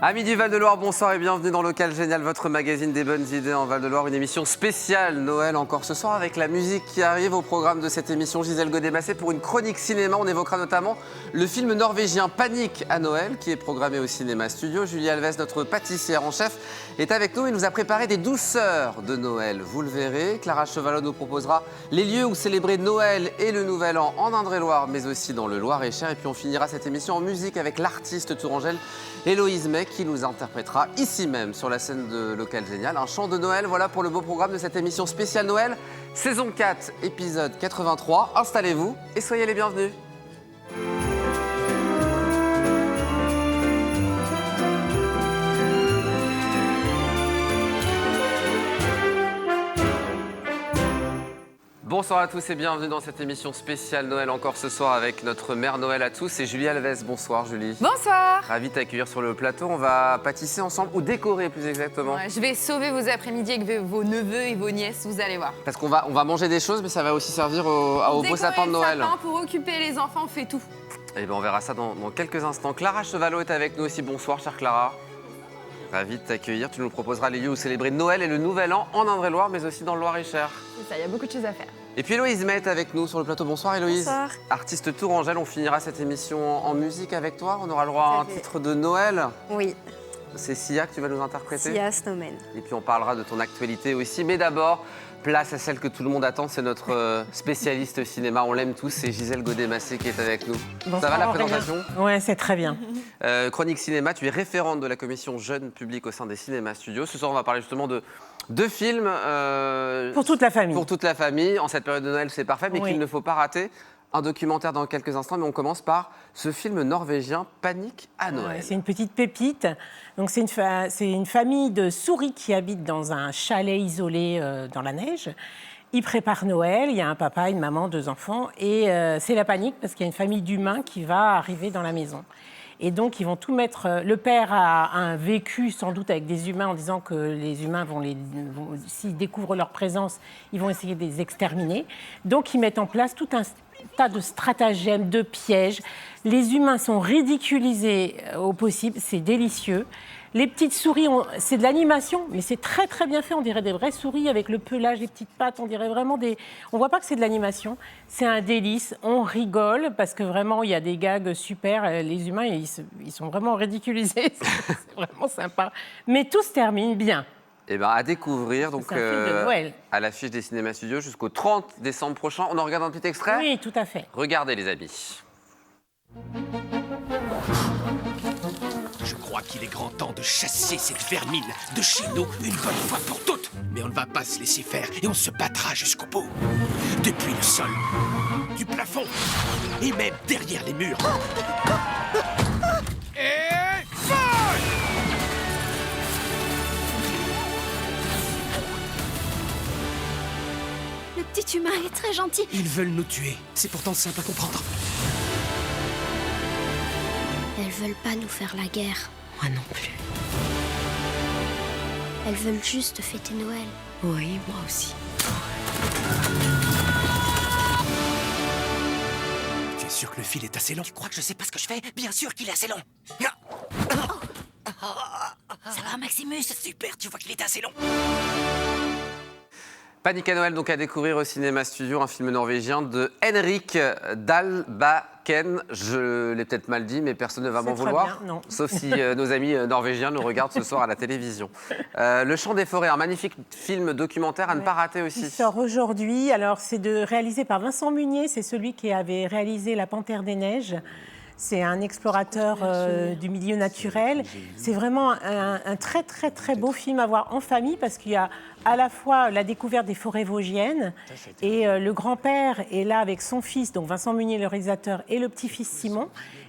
Amis du Val-de-Loire, bonsoir et bienvenue dans Local Génial, votre magazine des bonnes idées en Val-de-Loire. Une émission spéciale Noël encore ce soir avec la musique qui arrive au programme de cette émission. Gisèle Godemassé pour une chronique cinéma. On évoquera notamment le film norvégien Panique à Noël qui est programmé au Cinéma Studio. Julie Alves, notre pâtissière en chef, est avec nous et nous a préparé des douceurs de Noël. Vous le verrez, Clara Chevalot nous proposera les lieux où célébrer Noël et le Nouvel An en Indre-et-Loire, mais aussi dans le Loir-et-Cher. Et puis on finira cette émission en musique avec l'artiste tourangelle Héloïse May qui nous interprétera ici même sur la scène de Local Génial un chant de Noël. Voilà pour le beau programme de cette émission spéciale Noël, saison 4, épisode 83. Installez-vous et soyez les bienvenus. Bonsoir à tous et bienvenue dans cette émission spéciale Noël encore ce soir avec notre mère Noël à tous et Julie Alves. Bonsoir Julie. Bonsoir. Ravi de t'accueillir sur le plateau. On va pâtisser ensemble ou décorer plus exactement. Ouais, je vais sauver vos après-midi avec vos neveux et vos nièces, vous allez voir. Parce qu'on va manger des choses mais ça va aussi servir au beau sapin de Noël. Sapin pour occuper les enfants, on fait tout. Et bien on verra ça dans quelques instants. Clara Chevalot est avec nous aussi. Bonsoir chère Clara. Ravi de t'accueillir. Tu nous proposeras les lieux où célébrer Noël et le Nouvel An en Indre-et-Loire mais aussi dans le Loir-et-Cher. C'est ça, il y a beaucoup de choses à faire. Et puis Héloïse May est avec nous sur le plateau. Bonsoir Héloïse. Bonsoir. Artiste tourangelle, on finira cette émission en musique avec toi. On aura le droit à un titre de Noël. Oui. C'est Sia que tu vas nous interpréter. Sia Snowman. Et puis on parlera de ton actualité aussi. Mais d'abord, place à celle que tout le monde attend. C'est notre spécialiste cinéma. On l'aime tous. C'est Gisèle Godemassé qui est avec nous. Bonsoir, ça va la Aurélien. présentation? Ouais, c'est très bien. Chronique cinéma, tu es référente de la commission Jeune Public au sein des Cinémas Studios. Ce soir, on va parler justement de deux films. Pour toute la famille. Pour toute la famille. En cette période de Noël, c'est parfait, mais Oui. qu'il ne faut pas rater. Un documentaire dans quelques instants, mais on commence par ce film norvégien Panique à Noël. Ouais, c'est une petite pépite. Donc c'est une famille de souris qui habite dans un chalet isolé dans la neige. Ils préparent Noël, il y a un papa, une maman, deux enfants, et c'est la panique parce qu'il y a une famille d'humains qui va arriver dans la maison. Et donc, ils vont tout mettre... Le père a un vécu, sans doute, avec des humains, en disant que les humains s'ils découvrent leur présence, ils vont essayer de les exterminer. Donc, ils mettent en place tout un tas de stratagèmes, de pièges. Les humains sont ridiculisés au possible, c'est délicieux. Les petites souris, c'est de l'animation, mais c'est très très bien fait. On dirait des vraies souris avec le pelage, les petites pattes. On dirait vraiment des... On voit pas que c'est de l'animation. C'est un délice. On rigole parce que vraiment il y a des gags super. Les humains, ils sont vraiment ridiculisés. C'est vraiment sympa. Mais tout se termine bien. Et ben à découvrir donc C'est un film de Noël. à l'affiche des Cinémas Studios jusqu'au 30 décembre prochain. On en regarde un petit extrait. Oui, tout à fait. Regardez les amis. Je crois qu'il est grand temps de chasser cette vermine de chez nous une bonne fois pour toutes. Mais on ne va pas se laisser faire et on se battra jusqu'au bout. Depuis le sol, du plafond et même derrière les murs. Et feu! Le petit humain est très gentil. Ils veulent nous tuer. C'est pourtant simple à comprendre. Elles veulent pas nous faire la guerre. Moi non plus. Elles veulent juste fêter Noël. Oui, moi aussi. Tu es sûr que le fil est assez long? Tu crois que je sais pas ce que je fais? Bien sûr qu'il est assez long. Ça va, Maximus? Super, tu vois qu'il est assez long. Panique à Noël, donc à découvrir au Cinéma Studio, un film norvégien de Henrik Dahlbakken. Je l'ai peut-être mal dit, mais personne ne va m'en C'est très vouloir. bien, non. Sauf si nos amis norvégiens nous regardent ce soir à la télévision. Le Chant des forêts, un magnifique film documentaire à ne pas rater aussi. Il sort aujourd'hui. Alors, c'est réalisé par Vincent Munier. C'est celui qui avait réalisé La Panthère des Neiges. C'est un explorateur du milieu naturel. C'est vraiment un très, très, très beau film à voir en famille parce qu'il y a à la fois la découverte des forêts vosgiennes et le grand-père est là avec son fils, donc Vincent Munier, le réalisateur, et le petit-fils Simon.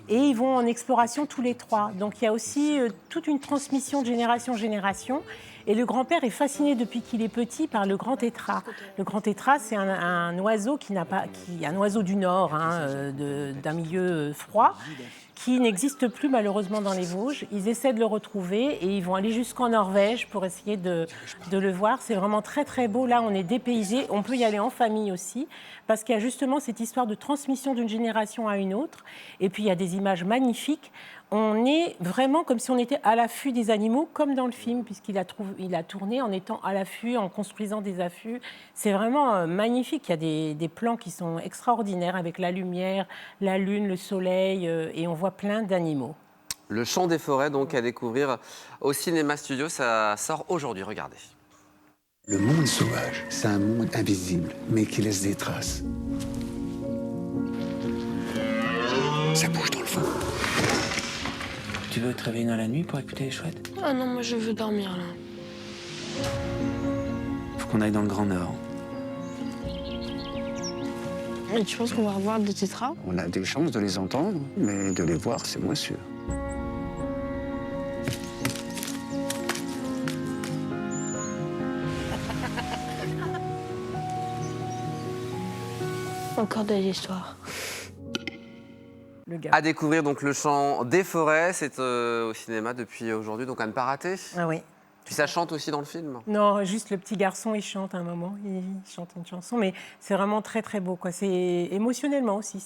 Et ils vont en exploration tous les trois. Donc il y a aussi toute une transmission de génération en génération. Et le grand-père est fasciné depuis qu'il est petit par le grand tétras. Le grand tétras, c'est un oiseau un oiseau du Nord, d'un milieu froid, qui n'existe plus malheureusement dans les Vosges. Ils essaient de le retrouver et ils vont aller jusqu'en Norvège pour essayer de le voir. C'est vraiment très très beau. Là, on est dépaysé. On peut y aller en famille aussi parce qu'il y a justement cette histoire de transmission d'une génération à une autre. Et puis, il y a des images magnifiques. on est vraiment comme si on était à l'affût des animaux, comme dans le film, puisqu'il a tourné en étant à l'affût, en construisant des affûts. C'est vraiment magnifique. Il y a des plans qui sont extraordinaires avec la lumière, la lune, le soleil, et on voit plein d'animaux. Le Chant des forêts, donc, à découvrir au Cinéma Studio. Ça sort aujourd'hui, regardez. Le monde sauvage, c'est un monde invisible, mais qui laisse des traces. Ça bouge dans le fond. Tu veux te réveiller dans la nuit pour écouter les chouettes? Ah non, moi je veux dormir là. Faut qu'on aille dans le Grand Nord. Et tu penses qu'on va revoir des tétras? On a des chances de les entendre, mais de les voir, c'est moins sûr. Encore des histoires. Le gars. À découvrir donc Le Chant des forêts, c'est au cinéma depuis aujourd'hui, donc à ne pas rater. Ah oui. Puis ça chante aussi dans le film. Non, juste le petit garçon, il chante un moment, il chante une chanson, mais c'est vraiment très très beau, quoi. C'est émotionnellement aussi,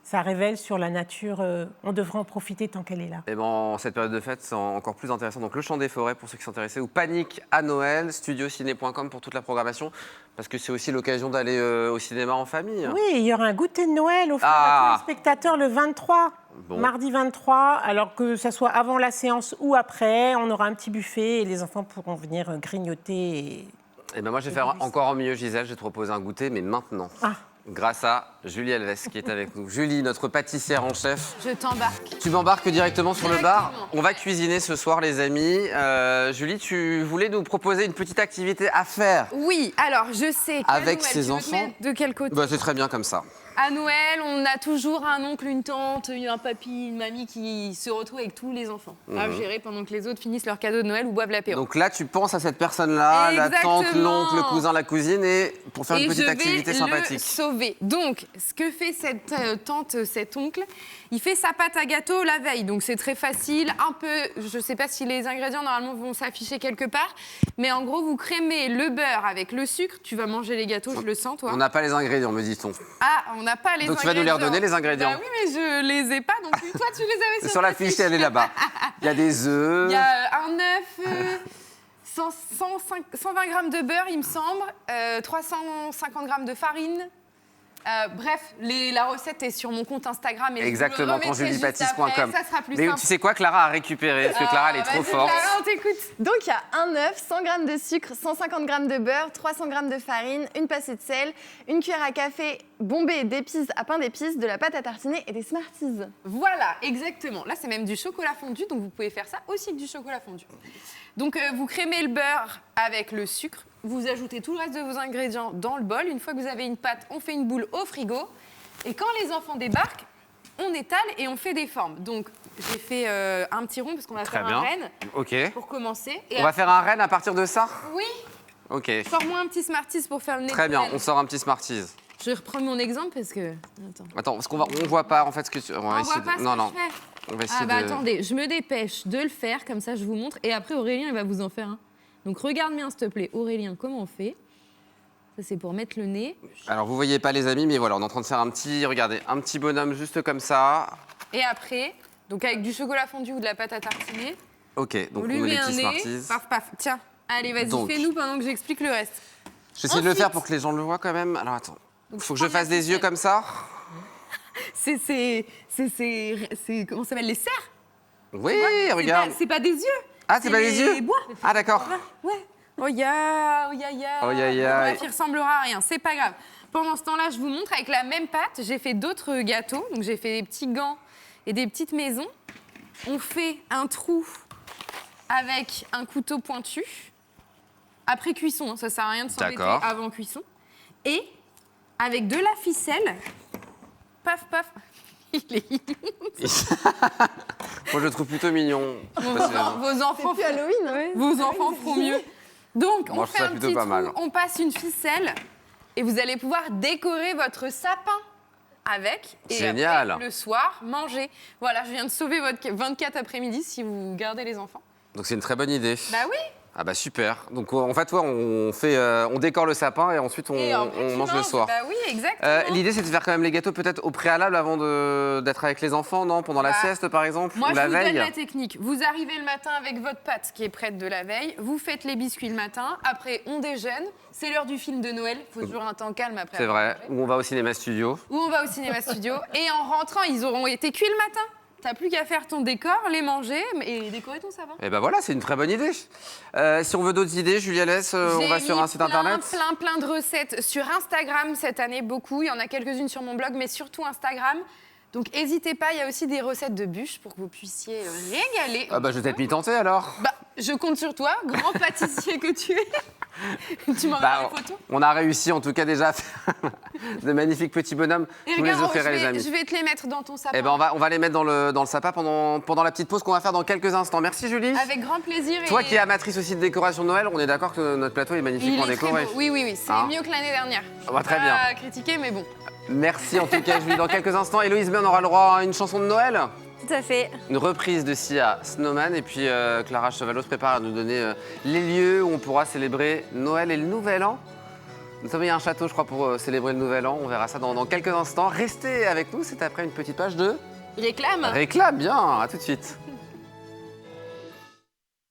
ça révèle sur la nature. On devrait en profiter tant qu'elle est là. Et bon, cette période de fête, c'est encore plus intéressant. Donc Le Chant des forêts pour ceux qui sont intéressés, ou Panique à Noël, studiociné.com pour toute la programmation, parce que c'est aussi l'occasion d'aller au cinéma en famille. Oui, il y aura un goûter de Noël offert Ah. à tous les spectateurs le 23. Bon. Mardi 23, alors que ça soit avant la séance ou après, on aura un petit buffet et les enfants pourront venir grignoter. Et ben moi, je vais faire encore mieux, Gisèle. Je vais te proposer un goûter, mais maintenant. Ah. Grâce à Julie Elves qui est avec nous. Julie, notre pâtissière en chef. Je t'embarque. Tu m'embarques directement sur le bar. Directement. On va cuisiner ce soir, les amis. Julie, tu voulais nous proposer une petite activité à faire. Oui, alors je sais qu'à Avec Noël, ses tu veux te enfants. mettre de quel côté? Bah, c'est très bien comme ça. À Noël, on a toujours un oncle, une tante, un papy, une mamie qui se retrouve avec tous les enfants à gérer pendant que les autres finissent leur cadeau de Noël ou boivent l'apéro. Donc là, tu penses à cette personne-là, la tante, Exactement. l'oncle, le cousin, la cousine, et pour faire une Et petite je activité vais sympathique. le sauver. Donc, ce que fait cette tante, cet oncle, il fait sa pâte à gâteau la veille. Donc, c'est très facile. Un peu, je ne sais pas si les ingrédients, normalement, vont s'afficher quelque part. Mais en gros, vous crémez le beurre avec le sucre. Tu vas manger les gâteaux, je le sens, toi. On n'a pas les ingrédients, me dit-on. Ah, on n'a pas les Donc ingrédients. tu vas nous les redonner, les ingrédients. Bah oui, mais je les ai pas non plus. Toi, tu les avais Sur la fiche, elle est là-bas. Il y a des œufs. Il y a un œuf, 120 grammes de beurre, il me semble, 350 grammes de farine. Bref, la recette est sur mon compte Instagram. Et Exactement, je vous le remettrai juste tonjuliepatis.com. après, ça sera plus Mais simple. tu sais quoi, Clara a récupéré, parce que Clara, elle est trop Vas-y, forte. Clara, on t'écoute. Donc il y a un œuf, 100 g de sucre, 150 g de beurre, 300 g de farine, une pincée de sel, une cuillère à café bombée d'épices à pain d'épices, de la pâte à tartiner et des Smarties. Voilà, exactement. Là, c'est même du chocolat fondu, donc vous pouvez faire ça aussi avec du chocolat fondu. Donc, vous crémez le beurre avec le sucre. Vous ajoutez tout le reste de vos ingrédients dans le bol. Une fois que vous avez une pâte, on fait une boule au frigo. Et quand les enfants débarquent, on étale et on fait des formes. Donc, j'ai fait un petit rond parce qu'on va Très faire bien. un renne Ok. pour commencer. Et On va faire un renne à partir de ça? Oui, Ok. sors-moi un petit Smarties pour faire le nez. Très de bien, renne. on sort un petit Smarties. Je vais reprendre mon exemple parce que... Attends, parce qu'on voit pas en fait ce que tu... On va On essayer voit pas de... ce Non, que non. je fais. On va essayer Ah bah de... attendez, je me dépêche de le faire, comme ça je vous montre. Et après Aurélien, il va vous en faire un. Donc regarde bien s'il te plaît, Aurélien, comment on fait? Ça c'est pour mettre le nez. Alors vous voyez pas les amis, mais voilà, on est en train de faire un petit... Regardez, un petit bonhomme juste comme ça. Et après, donc avec du chocolat fondu ou de la pâte à tartiner, Ok, donc on on lui met les met un petits nez, Smarties. paf paf, tiens. Allez vas-y, Donc. fais-nous pendant que j'explique le reste. J'essaie de le Ensuite- faire pour que les gens le voient quand même. Alors attends, Donc, faut que prends je fasse la des yeux ficelle. comme ça. C'est comment ça s'appelle, les cerfs? Oui, C'est regarde. pas- C'est pas des yeux. Ah, c'est pas les yeux? bois. Ah d'accord. Ouais. Oh ya, oh ya ya. Oh ya ya. Bref, il ressemblera à rien, c'est pas grave. Pendant ce temps-là, je vous montre avec la même pâte, j'ai fait d'autres gâteaux. Donc j'ai fait des petits gants et des petites maisons. On fait un trou avec un couteau pointu. Après cuisson, hein, ça sert à rien de s'embêter D'accord. avant cuisson. Et avec de la ficelle, paf paf. Il est Moi je le trouve plutôt mignon. vos enfants, C'est plus Halloween, hein. vos enfants feront mieux. Donc, Moi, on je fait trouve ça un plutôt petit pas trou, mal. on passe une ficelle et vous allez pouvoir décorer votre sapin avec. Et Génial. après, le soir, manger. Voilà, je viens de sauver votre 24 après-midi si vous gardez les enfants. Donc c'est une très bonne idée. Bah oui, Ah bah super. Donc en fait, ouais, on décore le sapin et ensuite Et après, on tu mange le manges. soir. Bah oui, exactement. L'idée, c'est de faire quand même les gâteaux peut-être au préalable avant d'être avec les enfants, non? Pendant la Bah, sieste, par exemple, Moi, ou je la vous veille. donne la technique. Vous arrivez le matin avec votre pâte qui est prête de la veille. Vous faites les biscuits le matin. Après, on déjeune. C'est l'heure du film de Noël. Il faut toujours un temps calme après. C'est vrai. Ou on va au cinéma studio. Ou on va au cinéma studio. Et en rentrant, ils auront été cuits le matin. T'as plus qu'à faire ton décor, les manger et décorer ton sapin. Et ben voilà, c'est une très bonne idée. Si on veut d'autres idées, Julia Laisse, on va sur un site internet. Plein de recettes sur Instagram cette année, beaucoup. Il y en a quelques-unes sur mon blog, mais surtout Instagram. Donc n'hésitez pas, il y a aussi des recettes de bûches pour que vous puissiez régaler. Ah bah je vais peut-être m'y tenter alors. Bah, je compte sur toi, grand pâtissier que tu es. Tu m'enverras les photos. On a réussi en tout cas déjà à faire de magnifiques petits bonhommes. Et Je vous les regarde, offrirai les amis. je vais te les mettre dans ton sapin. Eh ben on va les mettre dans le sapin pendant la petite pause qu'on va faire dans quelques instants. Merci Julie. Avec grand plaisir. Toi qui es amatrice aussi de décoration de Noël, on est d'accord que notre plateau est Il magnifiquement est très décoré. beau. Oui, c'est Hein mieux que l'année dernière. Ah bah, très bien. Pas critiquer, mais bon. Merci en tout cas Julie. Dans quelques instants, Héloïse B, on aura le droit à une chanson de Noël. Tout à fait. Une reprise de Sia, Snowman, et puis Clara Chevalot se prépare à nous donner les lieux où on pourra célébrer Noël et le Nouvel An. Nous savons, il y a un château, je crois, pour célébrer le Nouvel An. On verra ça dans quelques instants. Restez avec nous, c'est après une petite page de Réclame. Réclame, bien, à tout de suite.